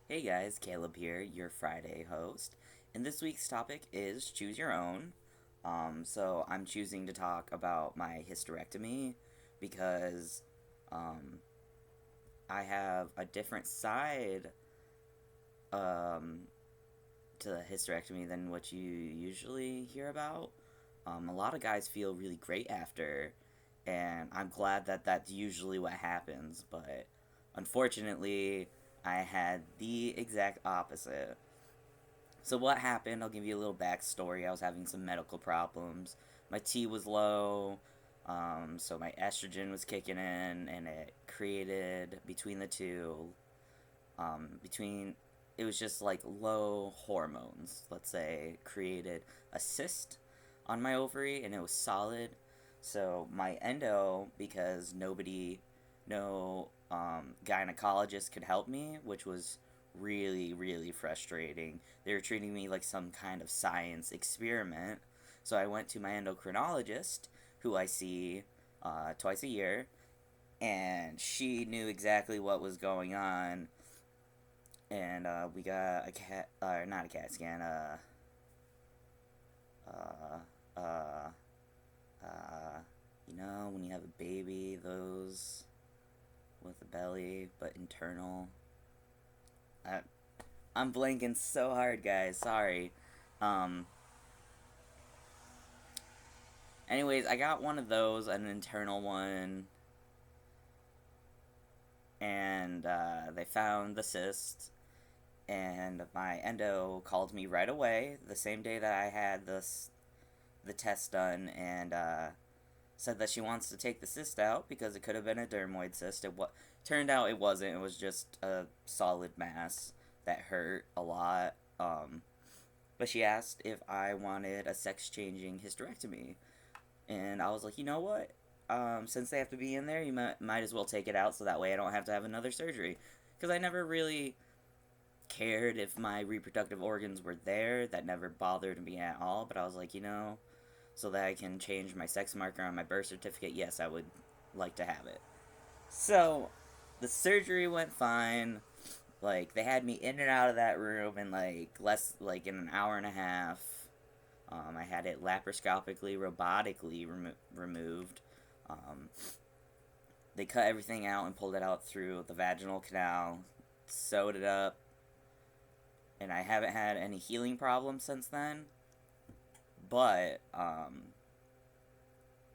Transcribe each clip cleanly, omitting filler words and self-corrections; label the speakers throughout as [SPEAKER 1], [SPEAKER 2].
[SPEAKER 1] Hey guys, Caleb here, your Friday host, and this week's topic is choose your own. So I'm choosing to talk about my hysterectomy because um, I have a different side um, to the hysterectomy than what you usually hear about. A lot of guys feel really great after, and I'm glad that that's usually what happens, but unfortunately, I had the exact opposite. So what happened? I'll give you a little backstory. I was having some medical problems. My T was low, so my estrogen was kicking in, and it created between the two, between it was just like low hormones. Let's say created a cyst on my ovary, and it was solid. So my endo, because no gynecologist could help me, which was really frustrating. They were treating me like some kind of science experiment. So I went to my endocrinologist, who I see twice a year, and she knew exactly what was going on. And we got a cat, not a CAT scan, uh, uh, when you have a baby, those with a belly, but internal. I, I'm blanking so hard, guys. Sorry. Um, Anyways, I got one of those, an internal one, and they found the cyst. And my endo called me right away, the same day that I had the test done, and said that she wants to take the cyst out because it could have been a dermoid cyst. Turned out it wasn't. It was just a solid mass that hurt a lot. But she asked if I wanted a sex changing hysterectomy, and I was like, you know what? Since they have to be in there, you might as well take it out so that way I don't have to have another surgery. Because I never really cared if my reproductive organs were there. That never bothered me at all. But I was like, so that I can change my sex marker on my birth certificate, yes, I would like to have it. So the surgery went fine. Like they had me in and out of that room in in an hour and a half. I had it laparoscopically, robotically removed. Um, they cut everything out and pulled it out through the vaginal canal, sewed it up, and I haven't had any healing problems since then. But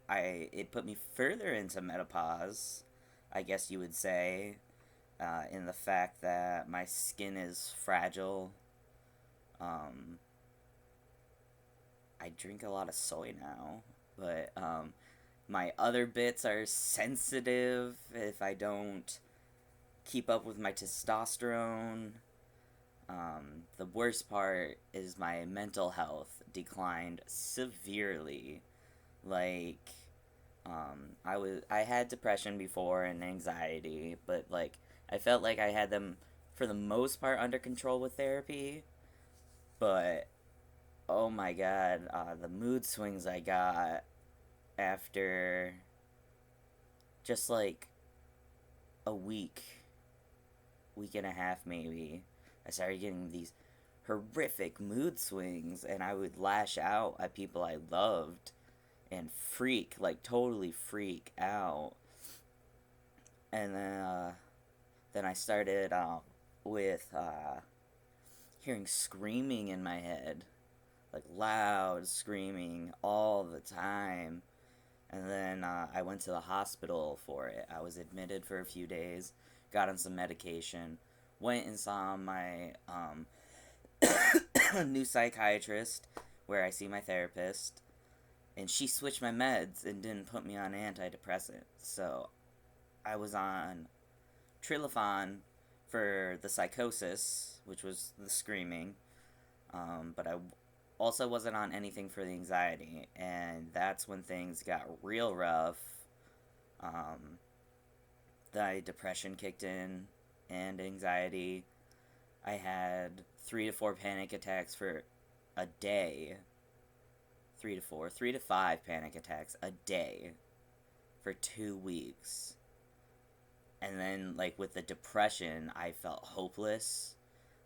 [SPEAKER 1] it put me further into menopause, I guess you would say, in the fact that my skin is fragile. Um, I drink a lot of soy now, but my other bits are sensitive if I don't keep up with my testosterone. The worst part is my mental health declined severely. Like, I had depression before and anxiety, but like I felt like I had them for the most part under control with therapy. But oh my god, the mood swings I got after just like a week and a half maybe, I started getting these horrific mood swings, and I would lash out at people I loved and totally freak out. And then I started with hearing screaming in my head, like loud screaming all the time. And then I went to the hospital for it. I was admitted for a few days, got on some medication, went and saw my new psychiatrist where I see my therapist, and she switched my meds and didn't put me on antidepressants. So I was on Trilofan for the psychosis, which was the screaming, but I also wasn't on anything for the anxiety, and that's when things got real rough. Um, the depression kicked in and anxiety. I had 3 to 4 panic attacks for a day. 3 to 5 panic attacks a day for 2 weeks. And then, like, with the depression, I felt hopeless.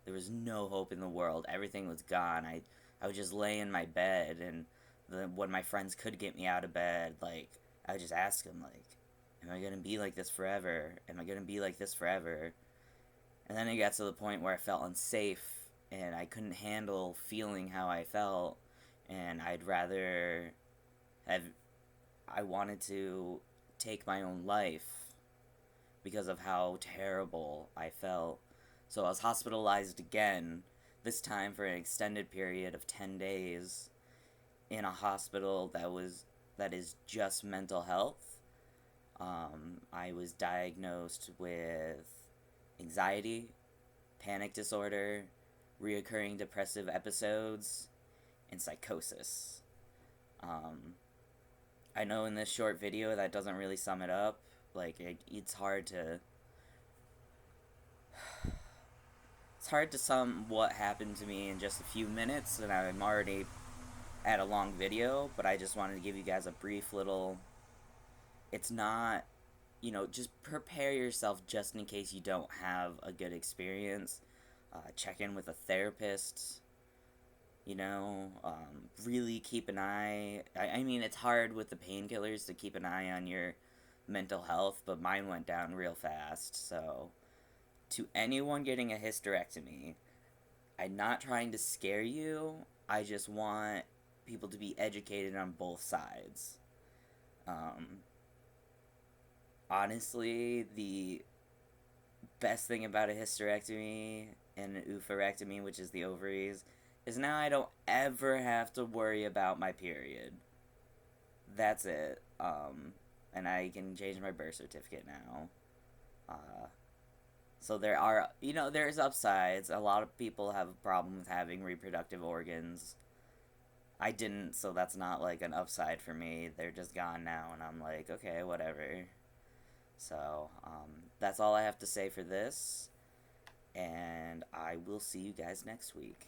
[SPEAKER 1] There was no hope in the world. Everything was gone. I would just lay in my bed, and when my friends could get me out of bed, like, I would just ask them, like, am I gonna be like this forever? Am I gonna be like this forever? And then it got to the point where I felt unsafe, and I couldn't handle feeling how I felt, and I'd rather have. I wanted to take my own life because of how terrible I felt. So I was hospitalized again, this time for an extended period of 10 days in a hospital that is just mental health. I was diagnosed with anxiety, panic disorder, reoccurring depressive episodes, and psychosis. Um, I know in this short video that doesn't really sum it up. Like, it's hard to sum what happened to me in just a few minutes, and I'm already at a long video, but I just wanted to give you guys a brief little. It's not, just prepare yourself just in case you don't have a good experience. Check in with a therapist. Really keep an eye. I mean, it's hard with the painkillers to keep an eye on your mental health, but mine went down real fast. So, to anyone getting a hysterectomy, I'm not trying to scare you. I just want people to be educated on both sides. Um, Honestly, the best thing about a hysterectomy and an oophorectomy, which is the ovaries, is now I don't ever have to worry about my period. That's it. And I can change my birth certificate now. Uh, so there's upsides. A lot of people have a problem with having reproductive organs. I didn't, so that's not like an upside for me. They're just gone now, and I'm like, okay, whatever. So, that's all I have to say for this, and I will see you guys next week.